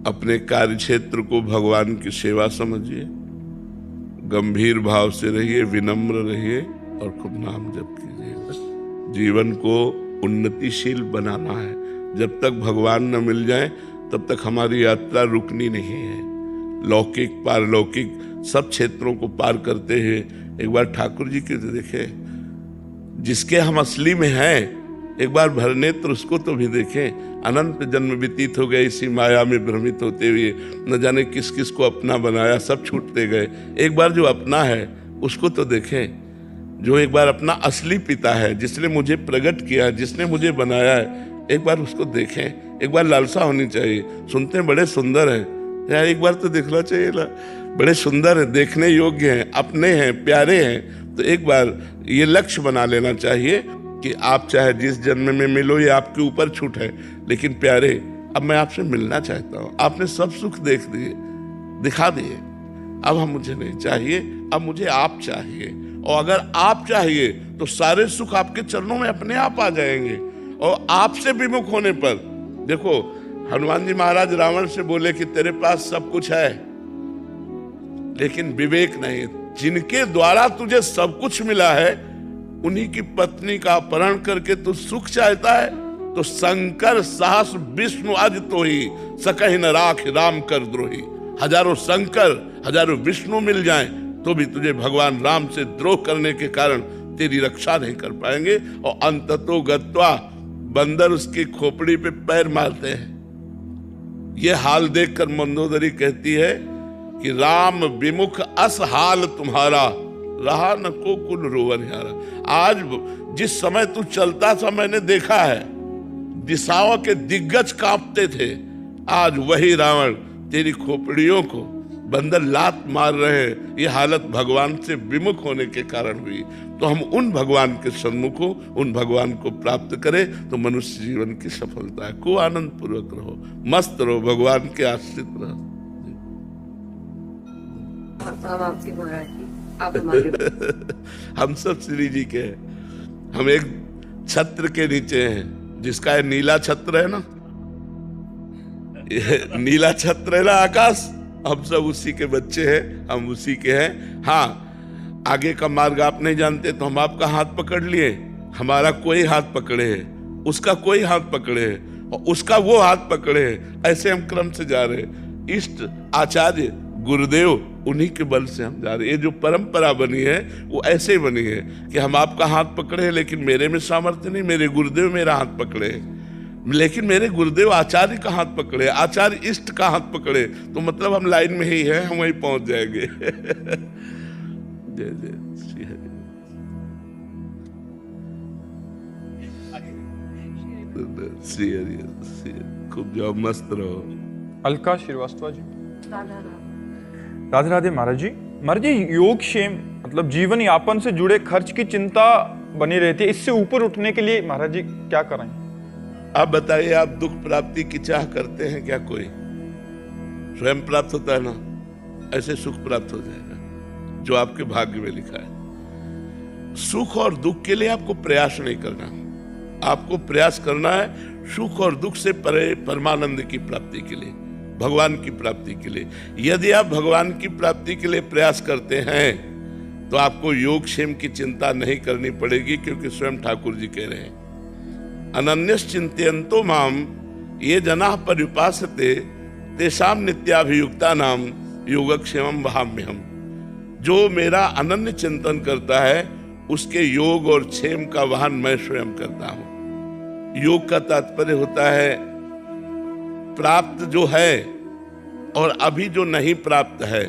अपने कार्य क्षेत्र को भगवान की सेवा समझिए, गंभीर भाव से रहिए, विनम्र रहिए और खूब नाम जप कीजिए। जीवन को उन्नतिशील बनाना है। जब तक भगवान न मिल जाए तब तक हमारी यात्रा रुकनी नहीं है। लौकिक पारलौकिक सब क्षेत्रों को पार करते हैं। एक बार ठाकुर जी की तो देखे, जिसके हम असली में हैं, एक बार भरनेत्र उसको तो भी देखें। अनंत जन्म व्यतीत हो गए इसी माया में भ्रमित होते हुए, न जाने किस किस को अपना बनाया, सब छूटते गए। एक बार जो अपना है उसको तो देखें, जो एक बार अपना असली पिता है, जिसने मुझे प्रकट किया, जिसने मुझे बनाया है, एक बार उसको देखें। एक बार लालसा होनी चाहिए। सुनते हैं बड़े सुंदर हैं यार, एक बार तो देखना चाहिए ना, बड़े सुंदर हैं, देखने योग्य हैं, अपने हैं, प्यारे हैं। तो एक बार ये लक्ष्य बना लेना चाहिए कि आप चाहे जिस जन्म में मिलो, ये आपके ऊपर छूट है, लेकिन प्यारे अब मैं आपसे मिलना चाहता हूँ। आपने सब सुख देख दिए, दिखा दिए, अब हम मुझे नहीं चाहिए, अब मुझे आप चाहिए। और अगर आप चाहिए तो सारे सुख आपके चरणों में अपने आप आ जाएंगे। और आपसे विमुख होने पर, देखो हनुमान जी महाराज रावण से बोले कि तेरे पास सब कुछ है लेकिन विवेक नहीं। जिनके द्वारा तुझे सब कुछ मिला है उन्हीं की पत्नी का अपहरण करके तू सुख चाहता है। तो शंकर सहस विष्णु आज तो ही सकहि न राख राम कर द्रोही। हजारों शंकर हजारों विष्णु मिल जाएं तो भी तुझे भगवान राम से द्रोह करने के कारण तेरी रक्षा नहीं कर पाएंगे। और अंततो गत्वा बंदर उसकी खोपड़ी पे पैर मारते हैं। ये हाल देखकर मंदोदरी कहती है कि राम विमुख अस हाल तुम्हारा, रहा न को कुल रोवन यारा। आज जिस समय तू चलता था मैंने देखा है, दिशाओं के दिग्गज कांपते थे। आज वही रावण तेरी खोपड़ियों को बंदर लात मार रहे हैं। ये हालत भगवान से विमुख होने के कारण हुई। तो हम उन भगवान के सन्मुख हो, उन भगवान को प्राप्त करें तो मनुष्य जीवन की सफलता है। को आनंद पूर्वक रहो, मस्त रहो, भगवान के आश्रित रहो। हम सब श्री जी के हैं। हम एक छत्र के नीचे हैं, जिसका है नीला छत्र है ना, नीला छत्र है ना आकाश, हम सब उसी के बच्चे हैं, हम उसी के हैं। हाँ, आगे का मार्ग आप नहीं जानते तो हम आपका हाथ पकड़ लिए, हमारा कोई हाथ पकड़े है, उसका कोई हाथ पकड़े है और उसका वो हाथ पकड़े है। ऐसे हम क्रम से जा रहे हैं। इष्ट आचार्य गुरुदेव उन्हीं के बल से हम जा रहे हैं। ये जो परंपरा बनी है वो ऐसे बनी है कि हम आपका हाथ पकड़े हैं, लेकिन मेरे में सामर्थ्य नहीं, मेरे गुरुदेव मेरा हाथ पकड़े हैं। लेकिन मेरे गुरुदेव आचार्य का हाथ पकड़े, आचार्य इष्ट का हाथ पकड़े, तो मतलब हम लाइन में ही हैं, हम वहीं पहुंच जाएंगे। जय जय श्री हरि। श्री हरि, खूब जाओ, मस्त रहो। अलका श्रीवास्तव जी। राधे राधे महाराज जी। महाराज जी, योग क्षेम मतलब जीवन यापन से जुड़े खर्च की चिंता बनी रहती है, इससे ऊपर उठने के लिए महाराज जी क्या करें? आप बताइए, आप दुख प्राप्ति की चाह करते हैं क्या? कोई स्वयं प्राप्त होता है ना, ऐसे सुख प्राप्त हो जाएगा जो आपके भाग्य में लिखा है। सुख और दुख के लिए आपको प्रयास नहीं करना, आपको प्रयास करना है सुख और दुख से परे परमानंद की प्राप्ति के लिए, भगवान की प्राप्ति के लिए। यदि आप भगवान की प्राप्ति के लिए प्रयास करते हैं तो आपको योगक्षेम की चिंता नहीं करनी पड़ेगी, क्योंकि स्वयं ठाकुर जी कह रहे हैं, अनन्यस चिंतयन्तो माम ये जनाः पर्युपासते तेषाम नित्याभियुक्ता नाम योगक्षेमम वहाम्यहम्। जो मेरा अनन्य चिंतन करता है उसके योग और क्षेम का वाहन मैं स्वयं करता हूं। योग का तात्पर्य होता है प्राप्त जो है और अभी जो नहीं प्राप्त है,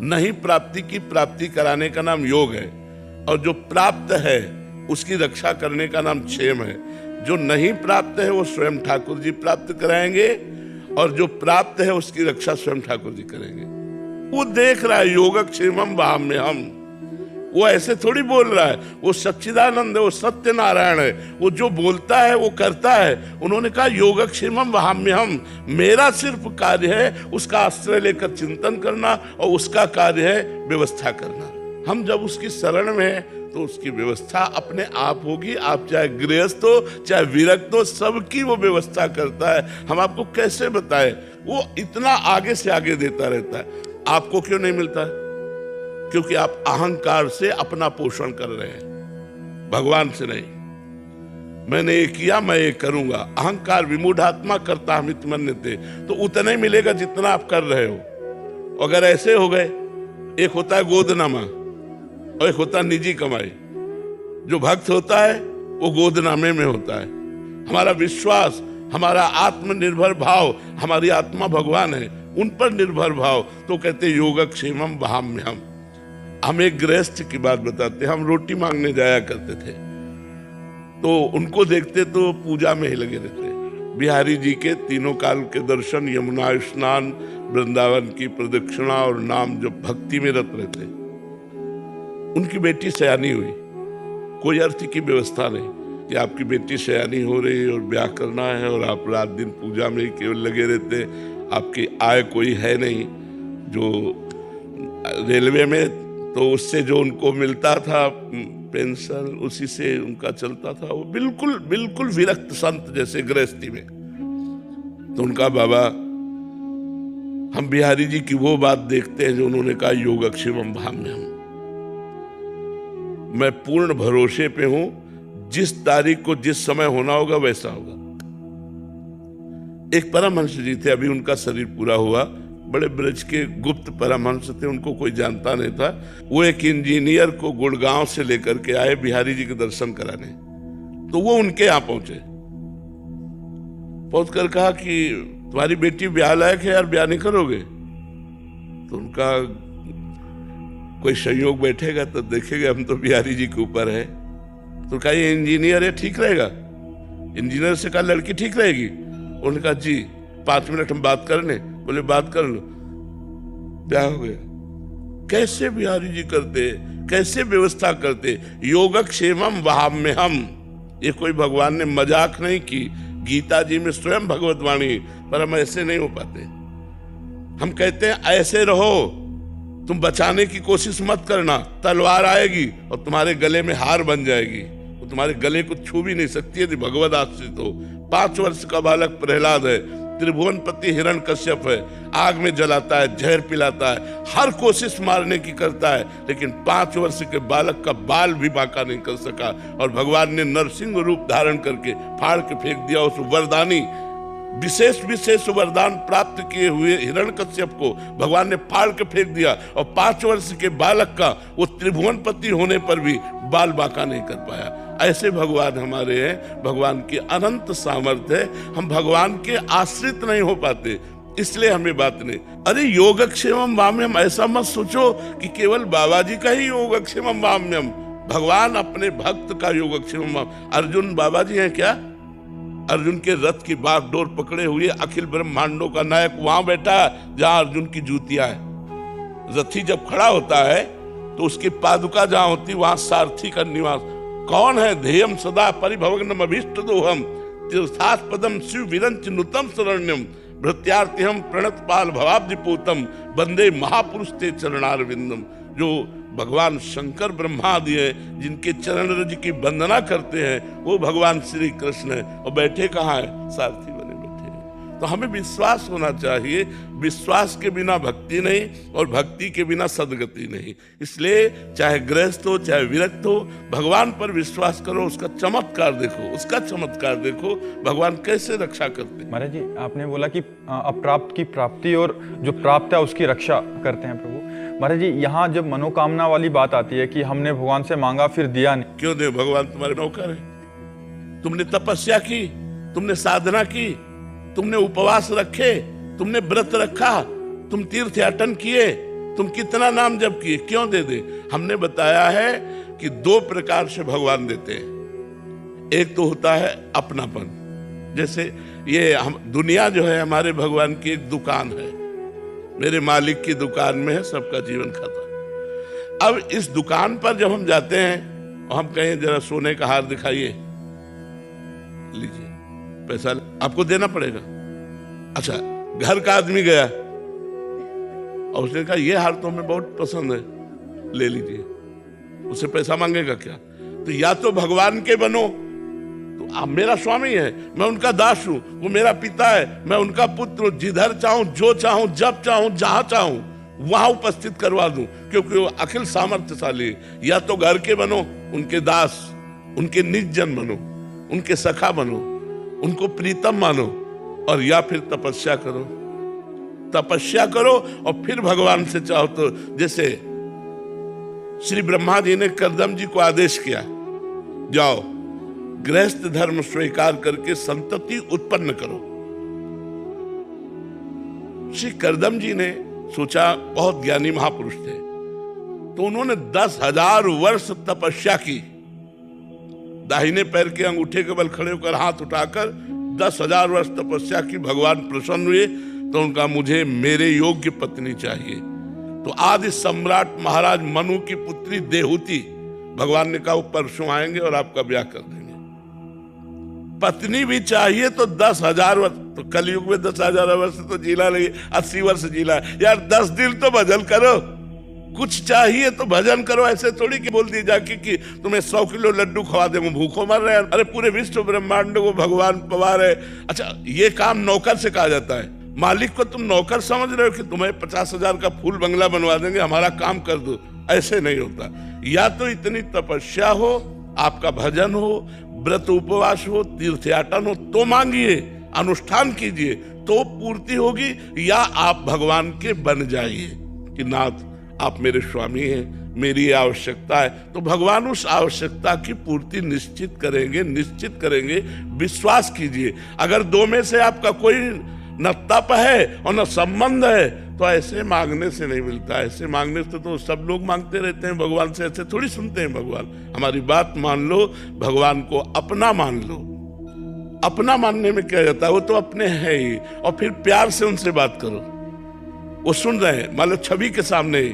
नहीं प्राप्ति की प्राप्ति कराने का नाम योग है, और जो प्राप्त है उसकी रक्षा करने का नाम क्षेम है। जो नहीं प्राप्त है वो स्वयं ठाकुर जी प्राप्त कराएंगे, और जो प्राप्त है उसकी रक्षा स्वयं ठाकुर जी करेंगे। वो देख रहा है योगक्षेमम वहाम्यहम्, वो ऐसे थोड़ी बोल रहा है, वो सच्चिदानंद है, वो सत्य नारायण है, वो जो बोलता है वो करता है। उन्होंने कहा योगक्षेमम वहाम्यहम्, मेरा सिर्फ कार्य है उसका आश्रय लेकर चिंतन करना, और उसका कार्य है व्यवस्था करना। हम जब उसकी शरण में हैं तो उसकी व्यवस्था अपने आप होगी। आप चाहे गृहस्थ हो चाहे विरक्त हो, सबकी वो व्यवस्था करता है। हम आपको कैसे बताएं, वो इतना आगे से आगे देता रहता है। आपको क्यों नहीं मिलता है? क्योंकि आप अहंकार से अपना पोषण कर रहे हैं, भगवान से नहीं। मैंने ये किया, मैं ये करूंगा। अहंकार विमूढ़ात्मा करता हमित मन्यते, तो उतना ही मिलेगा जितना आप कर रहे हो। अगर ऐसे हो गए, एक होता है गोदनामा और एक होता है निजी कमाई। जो भक्त होता है वो गोदनामे में होता है। हमारा विश्वास, हमारा आत्मनिर्भर भाव, हमारी आत्मा भगवान है, उन पर निर्भर भाव, तो कहते योगक्षेमम वहाम्यहम्। हम एक गृहस्थ की बात बताते, हम रोटी मांगने जाया करते थे, तो उनको देखते तो पूजा में ही लगे रहते। बिहारी जी के तीनों काल के दर्शन, यमुना स्नान, वृंदावन की प्रदक्षिणा और नाम जब भक्ति में रत रहते। उनकी बेटी सयानी हुई, कोई अर्थ की व्यवस्था नहीं कि आपकी बेटी सयानी हो रही है और ब्याह करना है और आप रात दिन पूजा में ही केवल लगे रहते। आपकी आय कोई है नहीं, जो रेलवे में तो उससे जो उनको मिलता था पेंशन, उसी से उनका चलता था। वो बिल्कुल बिल्कुल विरक्त संत जैसे गृहस्थी में। तो उनका बाबा, हम बिहारी जी की वो बात देखते हैं जो उन्होंने कहा योगक्षेमम वहाम्यहम्। मैं पूर्ण भरोसे पे हूं, जिस तारीख को जिस समय होना होगा वैसा होगा। एक परमहंस जी थे, अभी उनका शरीर पूरा हुआ, बड़े ब्रज के गुप्त परमहंस थे, उनको कोई जानता नहीं था। वो एक इंजीनियर को गुड़गांव से लेकर के आए बिहारी जी के दर्शन कराने। तो वो उनके यहाँ पहुंचे, पहुंच कर कहा कि तुम्हारी बेटी ब्याह लायक है यार, ब्याह नहीं करोगे? तो उनका कोई संयोग बैठेगा तो देखेगा, हम तो बिहारी जी के ऊपर है। तो कहा ये इंजीनियर है, ठीक रहेगा? इंजीनियर से कहा लड़की ठीक रहेगी? उन्होंने कहा जी 5 मिनट हम बात कर लें। बोले बात कर लो, ब्याह हो गया। कैसे बिहारी जी करते, कैसे व्यवस्था करते, योगक्षेमम वहाम्यहम्। ये कोई भगवान ने मजाक नहीं की, गीता जी में स्वयं भगवत वाणी, पर हम ऐसे नहीं हो पाते। हम कहते हैं ऐसे रहो, तुम बचाने की कोशिश मत करना, तलवार आएगी और तुम्हारे गले में हार बन जाएगी, वो तुम्हारे गले को छू भी नहीं सकती यदि भगवत आश्रित हो। 5 वर्ष का बालक प्रहलाद है, त्रिभुवनपति हिरण्यकश्यप है, आग में जलाता है, जहर पिलाता है, हर कोशिश मारने की करता है, लेकिन 5 वर्ष के बालक का बाल भी बांका नहीं कर सका। और भगवान ने नरसिंह रूप धारण करके फाड़ के फेंक दिया उस वरदानी, विशेष वरदान प्राप्त किए हुए हिरण्यकश्यप को भगवान ने फाड़ के फेंक दिया। और 5 वर्ष के बालक का वो त्रिभुवनपति होने पर भी बाल बांका नहीं कर पाया। ऐसे भगवान हमारे हैं, भगवान की अनंत सामर्थ्य है। हम भगवान के आश्रित नहीं हो पाते, इसलिए हमें बात नहीं। अरे योगक्षेमम वाम्यम, ऐसा मत सोचो कि केवल बाबा जी का ही योगक्षेमम वाम्यम। भगवान अपने भक्त का योगक्षेमम। अर्जुन बाबा जी हैं क्या? अर्जुन के रथ की बागडोर पकड़े हुए अखिल ब्रह्मांडों का नायक वहां बैठा जहां अर्जुन की जूतियां है। रथी जब खड़ा होता है तो उसकी पादुका जहां होती वहां सारथी का निवास। कौन है? ध्येयम सदा परिभवग्नम अभीष्ट दोहम तीर्थात् पदम शिव विरंच नुतम शरण्यम भृत्यार्तिहम प्रणत पाल भवाब्धिपूतम वंदे महापुरुष ते चरणारविंदम। जो भगवान शंकर ब्रह्मादि है, जिनके चरण रज की वंदना करते हैं, वो भगवान श्री कृष्ण है। और बैठे कहाँ है? सारथी बने बैठे हैं। तो हमें विश्वास होना चाहिए, विश्वास के बिना भक्ति नहीं और भक्ति के बिना सदगति नहीं। इसलिए चाहे गृहस्थ हो चाहे विरक्त हो, भगवान पर विश्वास करो, उसका चमत्कार देखो, उसका चमत्कार देखो, भगवान कैसे रक्षा करते हैं। महाराज जी, आपने बोला कि अप्राप्त की प्राप्ति और जो प्राप्त है उसकी रक्षा करते हैं प्रभु। महाराज जी, यहाँ जब मनोकामना वाली बात आती है कि हमने भगवान से मांगा फिर दिया नहीं, क्यों दे? भगवान तुम्हारे नौकर है। तुमने तपस्या की, तुमने साधना की, तुमने उपवास रखे, तुमने व्रत रखा, तुम तीर्थयाटन किए, तुम कितना नाम जप किए, क्यों दे दे? हमने बताया है कि 2 प्रकार से भगवान देते हैं। एक तो होता है अपनापन, जैसे ये हम दुनिया जो है हमारे भगवान की एक दुकान है, मेरे मालिक की दुकान में है सबका जीवन खाता। अब इस दुकान पर जब हम जाते हैं और हम कहें जरा सोने का हार दिखाइए, लीजिए पैसा आपको देना पड़ेगा। अच्छा, घर का आदमी गया और उसने कहा ये हार तो हमें बहुत पसंद है, ले लीजिए, उससे पैसा मांगेगा क्या? तो या तो भगवान के बनो, तो आप मेरा स्वामी है, मैं उनका दास हूं, वो मेरा पिता है, मैं उनका पुत्र हूं, जिधर चाहूं, जो चाहूं, जब चाहूं, जहां चाहूं वहां उपस्थित करवा दूं, क्योंकि वो अखिल सामर्थ्यशाली है। या तो घर के बनो, उनके दास, उनके निज जन बनो, उनके सखा बनो, उनको प्रीतम मानो, और या फिर तपस्या करो, तपस्या करो और फिर भगवान से चाहो तो, जैसे श्री ब्रह्मा जी ने कर्दम जी को आदेश किया, जाओ गृहस्थ धर्म स्वीकार करके संतति उत्पन्न करो। श्री कर्दम जी ने सोचा, बहुत ज्ञानी महापुरुष थे, तो उन्होंने 10,000 वर्ष तपस्या की। दाहिने पैर के अंगूठे के बल खड़े होकर हाथ उठाकर 10,000 वर्ष तपस्या की। भगवान प्रसन्न हुए तो उनका, मुझे मेरे योग्य पत्नी चाहिए। तो आदि सम्राट महाराज मनु की पुत्री देहूति, भगवान ने कहा वो परसों आएंगे और आपका ब्याह कर देंगे। पत्नी भी चाहिए तो 10,000 वर्ष, तो कलयुग में 10,000 वर्ष तो जीला नहीं, 80 वर्ष जीला यार, 10 दिन तो भजन करो, कुछ चाहिए तो भजन करो। ऐसे थोड़ी कि बोल दी जाके कि तुम्हें 100 किलो लड्डू खवा दे, भूखों मर रहे हैं। अरे पूरे विश्व ब्रह्मांड को भगवान पवार है। अच्छा, ये काम नौकर से कहा जाता है। मालिक को तुम नौकर समझ रहे हो कि तुम्हें 50,000 का फूल बंगला बनवा देंगे, हमारा काम कर दो, ऐसे नहीं होता। या तो इतनी तपस्या हो, आपका भजन हो, व्रत उपवास हो, तीर्थयाटन हो, तो मांगिए, अनुष्ठान कीजिए तो पूर्ति होगी। या आप भगवान के बन जाइए कि नाथ आप मेरे स्वामी हैं, मेरी आवश्यकता है, तो भगवान उस आवश्यकता की पूर्ति निश्चित करेंगे, निश्चित करेंगे। विश्वास कीजिए। अगर दो में से आपका कोई न तप है और न संबंध है तो ऐसे मांगने से नहीं मिलता। ऐसे मांगने से तो सब लोग मांगते रहते हैं भगवान से, ऐसे थोड़ी सुनते हैं भगवान। हमारी बात मान लो, भगवान को अपना मान लो। अपना मानने में क्या जाता है, वो तो अपने है ही। और फिर प्यार से उनसे बात करो, वो सुन रहे हैं, मान लो छवि के सामने ही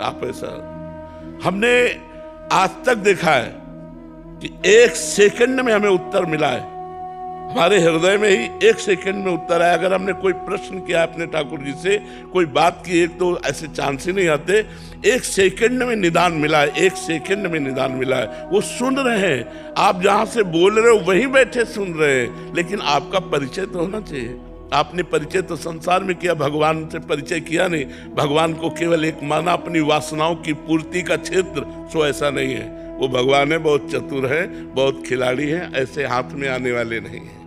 आप ऐसा। हमने आज तक देखा है कि 1 सेकंड में हमें उत्तर मिला है, हमारे हृदय में ही 1 सेकंड में उत्तर आया। अगर हमने कोई प्रश्न किया अपने ठाकुर जी से, कोई बात की, एक तो ऐसे चांस ही नहीं आते, 1 सेकंड में निदान मिला है, 1 सेकंड में निदान मिला है। वो सुन रहे हैं, आप जहां से बोल रहे हो वहीं बैठे सुन रहे हैं, लेकिन आपका परिचय तो होना चाहिए। आपने परिचय तो संसार में किया, भगवान से परिचय किया नहीं। भगवान को केवल एक माना अपनी वासनाओं की पूर्ति का क्षेत्र, सो ऐसा नहीं है। वो भगवान है, बहुत चतुर है, बहुत खिलाड़ी है, ऐसे हाथ में आने वाले नहीं है।